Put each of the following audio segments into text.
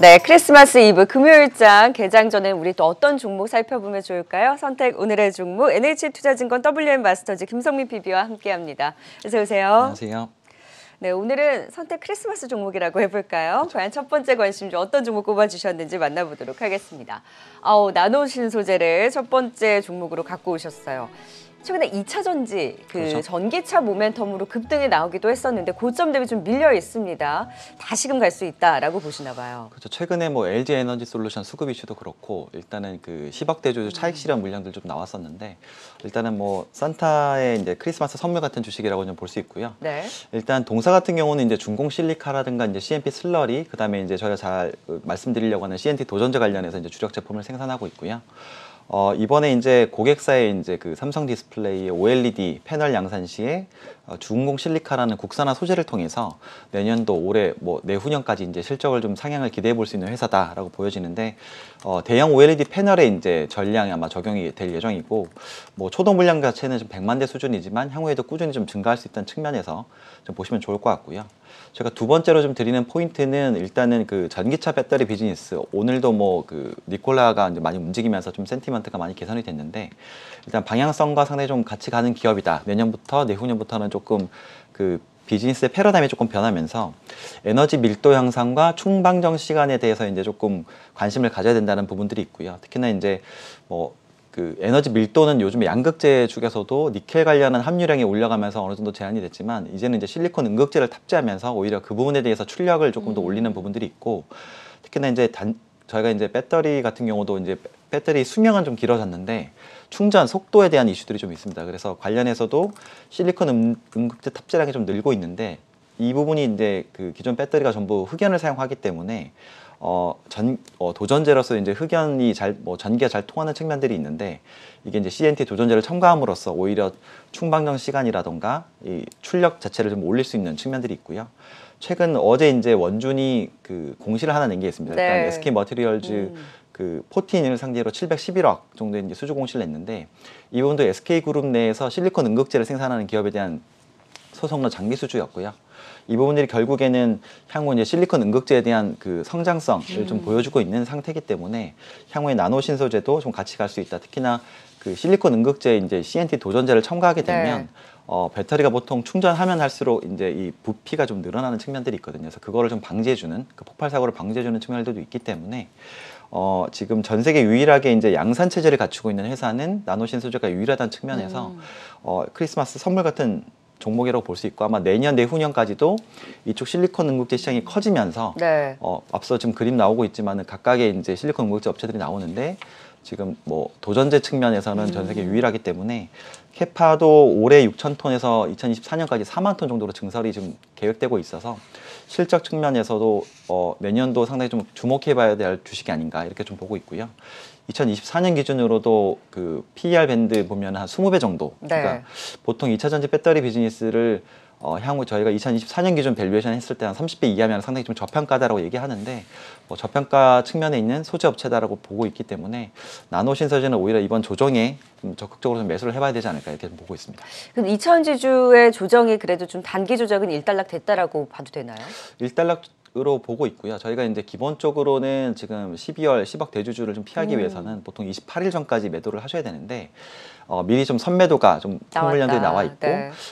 네, 크리스마스 이브 금요일장 개장 전에 우리 또 어떤 종목 살펴보면 좋을까요? 선택 오늘의 종목 NH투자증권 WM 마스터즈 김성민 PB와 함께합니다. 어서 오세요. 안녕하세요. 네, 오늘은 선택 크리스마스 종목이라고 해볼까요? 과연 첫 번째 관심주 어떤 종목 꼽아주셨는지 만나보도록 하겠습니다. 나노신소재를 첫 번째 종목으로 갖고 오셨어요. 최근에 2차 전지, 그렇죠. 전기차 모멘텀으로 급등이 나오기도 했었는데 고점 대비 좀 밀려 있습니다. 다시금 갈 수 있다라고 보시나 봐요. 그렇죠. 최근에 뭐 LG 에너지 솔루션 수급 이슈도 그렇고 일단은 그 10억 대주 차익 실현 물량들 좀 나왔었는데 일단은 뭐 산타의 이제 크리스마스 선물 같은 주식이라고 좀 볼 수 있고요. 네. 일단 동사 같은 경우는 이제 중공 실리카라든가 이제 CMP 슬러리, 그다음에 이제 저희가 잘 말씀드리려고 하는 CNT 도전제 관련해서 이제 주력 제품을 생산하고 있고요. 이번에 이제 고객사의 이제 그 삼성 디스플레이의 OLED 패널 양산 시에 중공 실리카라는 국산화 소재를 통해서 내년도 올해 뭐 내후년까지 이제 실적을 좀 상향을 기대해 볼 수 있는 회사다라고 보여지는데 대형 OLED 패널에 이제 전량이 아마 적용이 될 예정이고 뭐 초도 물량 자체는 좀 100만 대 수준이지만 향후에도 꾸준히 좀 증가할 수 있다는 측면에서 좀 보시면 좋을 것 같고요. 제가 두 번째로 좀 드리는 포인트는 일단은 그 전기차 배터리 비즈니스, 오늘도 뭐 그 니콜라가 이제 많이 움직이면서 좀 센티먼트가 많이 개선이 됐는데 일단 방향성과 상당히 좀 같이 가는 기업이다. 내년부터 내후년부터는 조금 그 비즈니스의 패러다임이 조금 변하면서 에너지 밀도 향상과 충방정 시간에 대해서 이제 조금 관심을 가져야 된다는 부분들이 있고요. 특히나 이제 뭐 그 에너지 밀도는 요즘 양극재 쪽에서도 니켈 관련한 함유량이 올라가면서 어느 정도 제한이 됐지만 이제는 이제 실리콘 음극재를 탑재하면서 오히려 그 부분에 대해서 출력을 조금 더 올리는 부분들이 있고 특히나 이제 저희가 이제 배터리 같은 경우도 이제 배터리 수명은 좀 길어졌는데 충전 속도에 대한 이슈들이 좀 있습니다. 그래서 관련해서도 실리콘 음극재 탑재량이 좀 늘고 있는데 이 부분이 이제 그 기존 배터리가 전부 흑연을 사용하기 때문에 도전제로서 이제 흑연이 전기가 잘 통하는 측면들이 있는데 이게 이제 CNT 도전제를 첨가함으로써 오히려 충방정 시간이라던가 이 출력 자체를 좀 올릴 수 있는 측면들이 있고요. 최근 어제 이제 원준이 그 공시를 하나 낸 게 있습니다. 네. 일단 SK 머티리얼즈 그 14인을 상대로 711억 정도의 이제 수주 공시를 냈는데 이 부분도 SK 그룹 내에서 실리콘 음극재를 생산하는 기업에 대한 소송로 장기 수주였고요. 이 부분들이 결국에는 향후 이제 실리콘 음극재에 대한 그 성장성을 좀 보여주고 있는 상태이기 때문에 향후에 나노 신소재도 좀 같이 갈 수 있다. 특히나 그 실리콘 음극재 이제 CNT 도전제를 첨가하게 되면 배터리가 보통 충전하면 할수록 이제 이 부피가 좀 늘어나는 측면들이 있거든요. 그래서 그거를 좀 방지해주는 그 폭발 사고를 방지해주는 측면들도 있기 때문에 지금 전 세계 유일하게 이제 양산 체제를 갖추고 있는 회사는 나노 신소재가 유일하다는 측면에서 크리스마스 선물 같은 종목이라고 볼 수 있고 아마 내년 내후년까지도 이쪽 실리콘 음극재 시장이 커지면서 앞서 지금 그림 나오고 있지만은 각각의 이제 실리콘 음극재 업체들이 나오는데 지금 뭐 도전제 측면에서는 전 세계 유일하기 때문에 캐파도 올해 6,000톤에서 2024년까지 4만 톤 정도로 증설이 좀 계획되고 있어서 실적 측면에서도 내년도 상당히 좀 주목해봐야 될 주식이 아닌가 이렇게 좀 보고 있고요. 2024년 기준으로도 그 PER 밴드 보면 한 20배 정도. 그러니까 보통 2차 전지 배터리 비즈니스를 향후 저희가 2024년 기준 밸류에이션 했을 때 한 30배 이하면 상당히 좀 저평가다라고 얘기하는데 저평가 측면에 있는 소재 업체다라고 보고 있기 때문에 나노 신소재는 오히려 이번 조정에 좀 적극적으로 좀 매수를 해봐야 되지 않을까 이렇게 좀 보고 있습니다. 그럼 2차전지주의 조정이 그래도 좀 단기 조정은 일단락 됐다라고 봐도 되나요? 일단락으로 보고 있고요. 저희가 이제 기본적으로는 지금 12월 10억 대주주를 좀 피하기 위해서는 보통 28일 전까지 매도를 하셔야 되는데 미리 좀 선매도가 좀 선물량들이 나와 있고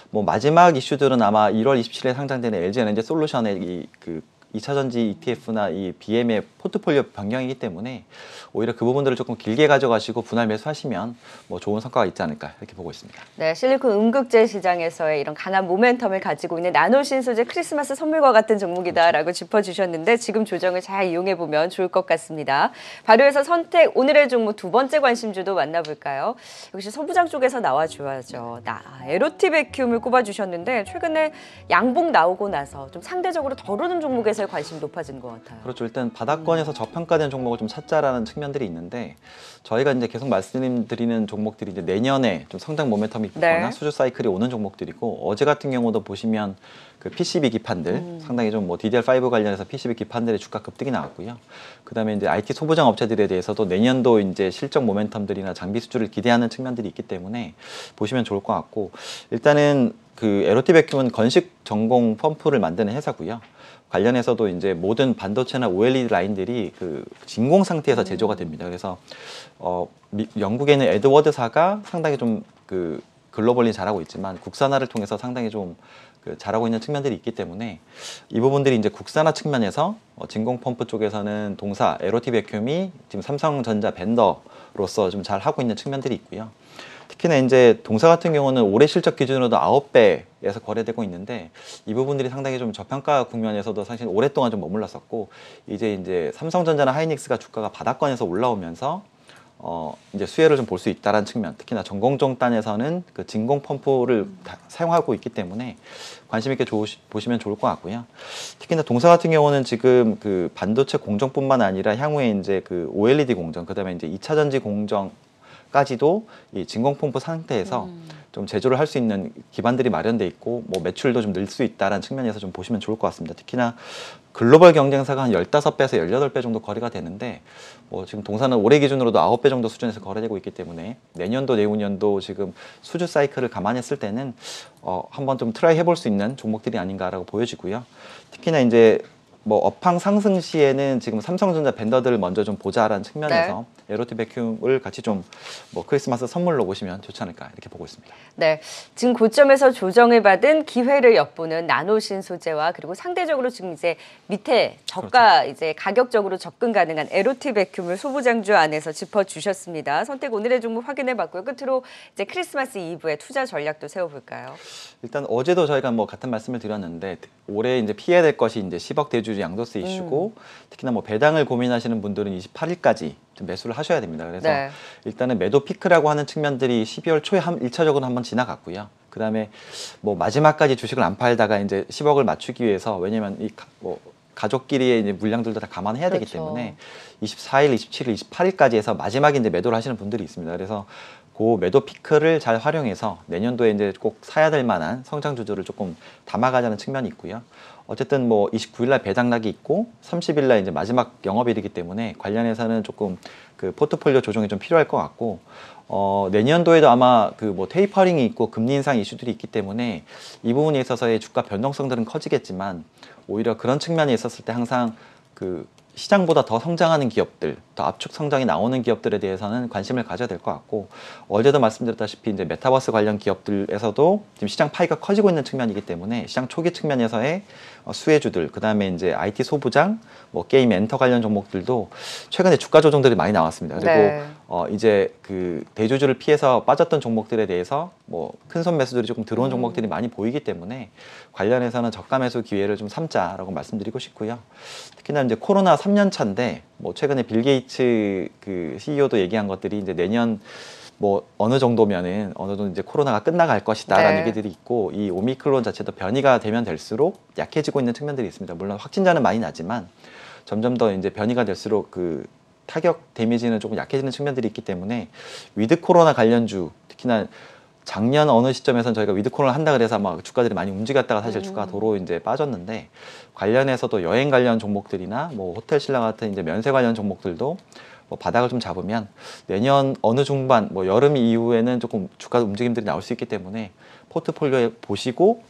뭐 마지막 이슈들은 아마 1월 27일에 상장되는 LG 에너지 솔루션의 그 2차 전지 ETF나 이 BM의 포트폴리오 변경이기 때문에 오히려 그 부분들을 조금 길게 가져가시고 분할 매수하시면 뭐 좋은 성과가 있지 않을까 이렇게 보고 있습니다. 네, 실리콘 음극재 시장에서의 이런 강한 모멘텀을 가지고 있는 나노 신소재 크리스마스 선물과 같은 종목이다라고 짚어주셨는데 지금 조정을 잘 이용해보면 좋을 것 같습니다. 발효해서 선택 오늘의 종목 두 번째 관심주도 만나볼까요? 역시 소부장 쪽에서 나와줘야죠. 에로티 베큐움을 꼽아주셨는데 최근에 양봉 나오고 나서 좀 상대적으로 덜 오른 종목에서의 관심이 높아진 것 같아요. 그렇죠. 일단 바닥권에서 저평가된 종목을 좀 찾자라는 측면들이 있는데 저희가 이제 계속 말씀드리는 종목들이 이제 내년에 좀 성장 모멘텀이 있거나 수주 사이클이 오는 종목들이고 어제 같은 경우도 보시면 그 PCB 기판들 상당히 좀 뭐 DDR5 관련해서 PCB 기판들의 주가 급등이 나왔고요. 그다음에 이제 IT 소부장 업체들에 대해서도 내년도 이제 실적 모멘텀들이나 장비 수주를 기대하는 측면들이 있기 때문에 보시면 좋을 것 같고, 일단은 그 LOT 백큐은 건식 전공 펌프를 만드는 회사고요. 관련해서도 이제 모든 반도체나 OLED 라인들이 그 진공 상태에서 제조가 됩니다. 그래서 영국에 있는 에드워드사가 상당히 좀 그 글로벌리 잘하고 있지만 국산화를 통해서 상당히 좀 그 잘하고 있는 측면들이 있기 때문에 이 부분들이 이제 국산화 측면에서 진공 펌프 쪽에서는 동사 LOT 백큐이 지금 삼성전자 벤더로서 좀 잘 하고 있는 측면들이 있고요. 특히나 이제 동사 같은 경우는 올해 실적 기준으로도 9배에서 거래되고 있는데 이 부분들이 상당히 좀 저평가 국면에서도 사실 오랫동안 좀 머물렀었고, 이제 삼성전자나 하이닉스가 주가가 바닥권에서 올라오면서 이제 수혜를 좀 볼 수 있다는 측면, 특히나 전공정 단에서는 그 진공 펌프를 사용하고 있기 때문에 관심 있게 보시면 좋을 것 같고요. 특히나 동사 같은 경우는 지금 그 반도체 공정뿐만 아니라 향후에 이제 그 OLED 공정, 그다음에 이제 2차 전지 공정 까지도 이 진공 펌프 상태에서 좀 제조를 할 수 있는 기반들이 마련돼 있고, 뭐 매출도 좀 늘 수 있다라는 측면에서 좀 보시면 좋을 것 같습니다. 특히나 글로벌 경쟁사가 한 15배에서 18배 정도 거래가 되는데, 뭐 지금 동사는 올해 기준으로도 9배 정도 수준에서 거래되고 있기 때문에 내년도 내후년도 지금 수주 사이클을 감안했을 때는 한번 좀 트라이 해볼 수 있는 종목들이 아닌가라고 보여지고요. 특히나 이제 뭐 업황 상승 시에는 지금 삼성전자 벤더들을 먼저 좀 보자라는 측면에서 LOT 백큐을 같이 좀 뭐 크리스마스 선물로 보시면 좋지 않을까 이렇게 보고 있습니다. 네, 지금 고점에서 조정을 받은 기회를 엿보는 나노신 소재와 그리고 상대적으로 지금 이제 밑에 저가 이제 가격적으로 접근 가능한 LOT 백큐을 소부장주 안에서 짚어주셨습니다. 선택 오늘의 종목 확인해봤고요. 끝으로 이제 크리스마스 이브의 투자 전략도 세워볼까요? 일단 어제도 저희가 뭐 같은 말씀을 드렸는데 올해 이제 피해야 될 것이 이제 10억 대주주 양도세 이슈고, 특히나 뭐 배당을 고민하시는 분들은 28일까지 좀 매수를 하셔야 됩니다. 그래서 일단은 매도 피크라고 하는 측면들이 12월 초에 1차적으로 한번 지나갔고요. 그다음에 뭐 마지막까지 주식을 안 팔다가 이제 10억을 맞추기 위해서, 왜냐면 이 뭐 가족끼리의 이제 물량들도 다 감안해야 되기 때문에 24일, 27일, 28일까지 해서 마지막에 이제 매도를 하시는 분들이 있습니다. 그래서 그 매도 피크를 잘 활용해서 내년도에 이제 꼭 사야 될 만한 성장 주조를 조금 담아가자는 측면이 있고요. 어쨌든 뭐 29일 날 배당락이 있고 30일 날 이제 마지막 영업일이기 때문에 관련해서는 조금 그 포트폴리오 조정이 좀 필요할 것 같고, 내년도에도 아마 그 뭐 테이퍼링이 있고 금리 인상 이슈들이 있기 때문에 이 부분에 있어서의 주가 변동성들은 커지겠지만, 오히려 그런 측면에 있었을 때 항상 그 시장보다 더 성장하는 기업들, 더 압축 성장이 나오는 기업들에 대해서는 관심을 가져야 될 것 같고, 어제도 말씀드렸다시피 이제 메타버스 관련 기업들에서도 지금 시장 파이가 커지고 있는 측면이기 때문에 시장 초기 측면에서의 수혜주들, 그 다음에 이제 IT 소부장, 뭐 게임 엔터 관련 종목들도 최근에 주가 조정들이 많이 나왔습니다. 그리고 이제 그 대주주를 피해서 빠졌던 종목들에 대해서 뭐 큰손 매수들이 조금 들어온 종목들이 많이 보이기 때문에 관련해서는 저가 매수 기회를 좀 삼자라고 말씀드리고 싶고요. 특히나 이제 코로나 3년 차인데 뭐 최근에 빌 게이츠 그 CEO도 얘기한 것들이 이제 내년 뭐 어느 정도면은 어느 정도 이제 코로나가 끝나갈 것이다라는 얘기들이 있고, 이 오미크론 자체도 변이가 되면 될수록 약해지고 있는 측면들이 있습니다. 물론 확진자는 많이 나지만 점점 더 이제 변이가 될수록 그 타격 데미지는 조금 약해지는 측면들이 있기 때문에 위드 코로나 관련주, 특히나 작년 어느 시점에서는 저희가 위드 코로나 한다 그래서 막 주가들이 많이 움직였다가 사실 주가가 도로 이제 빠졌는데, 관련해서도 여행 관련 종목들이나 뭐 호텔 신라 같은 이제 면세 관련 종목들도 뭐 바닥을 좀 잡으면 내년 어느 중반 뭐 여름 이후에는 조금 주가 움직임들이 나올 수 있기 때문에 포트폴리오에 보시고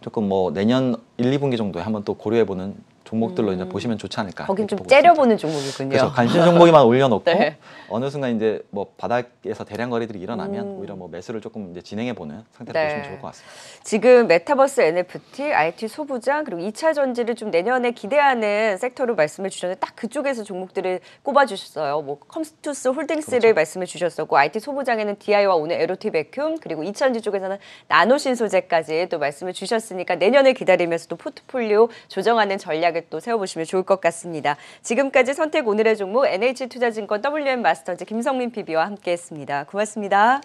조금 뭐 내년 1, 2분기 정도에 한번 또 고려해보는 종목들로 이제 보시면 좋지 않을까. 거긴 좀 째려보는 종목이군요. 그래서 관심 종목에만 올려놓고 어느 순간 이제 뭐 바닥에서 대량 거래들이 일어나면 오히려 뭐 매수를 조금 이제 진행해보는 상태로 보시면 좋을 것 같습니다. 지금 메타버스 NFT, IT 소부장 그리고 2차 전지를 좀 내년에 기대하는 섹터로 말씀을 주셨는데 딱 그쪽에서 종목들을 꼽아주셨어요. 뭐 컴스투스 홀딩스를 말씀을 주셨었고, IT 소부장에는 DI와 오늘 LOT 백큐, 그리고 2차 전지 쪽에서는 나노신 소재까지 또 말씀을 주셨으니까 내년을 기다리면서 또 포트폴리오 조정하는 전략을 또 세워보시면 좋을 것 같습니다. 지금까지 선택 오늘의 종목 NH투자증권 WM 마스터즈 김성민 PB와 함께했습니다. 고맙습니다.